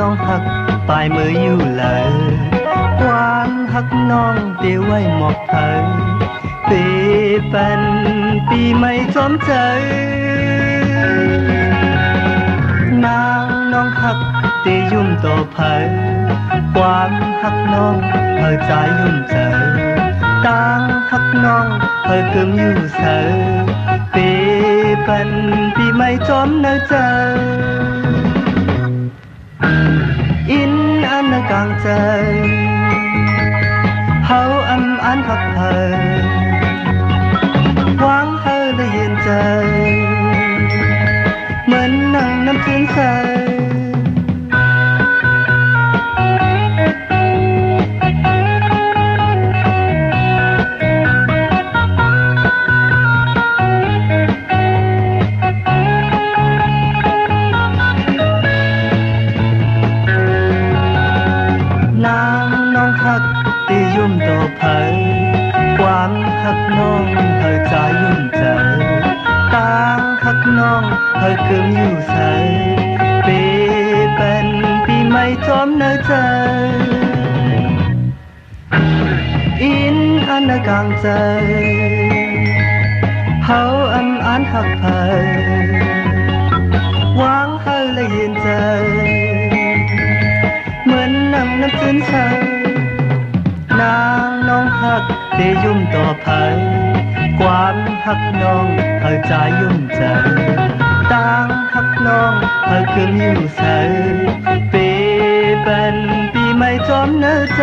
องหักปลายมืออยู่เลยความหักน้องเตียวไว้หมอกเธอปีเป็นปีไม่จอมใจนางน้องหักตียุ่มต่อเผยความหักน้องเธอใจยุ่มเจอต่างหักน้องเธอเกิมอยู่เสอปีเป็นปีไม่จอมเนอเจออินอันกลางใจเฮาอันหักเธอหวังเธอได้เห็นใจเหมือนนั่งน้ำชื้นใสหักตียุ่มต่อเผยความหักน้องเธอใจยุ่มใจต่างหักน้องเธอเกิมอยู่ใสปีเป็นปีไม่จอมเนอใจอินอันกลางใจเฮาอันหักเผยวางเฮาละเย็นใจเหมือนนั่งน้ำจืนใสนางน้องหักเตยุ่มต่อเผยความหักน้องเธอใจยุ่มใจต่างหักน้องเธอเกิมอยู่ใสปีเป็นปีไม่จอมเนอใจ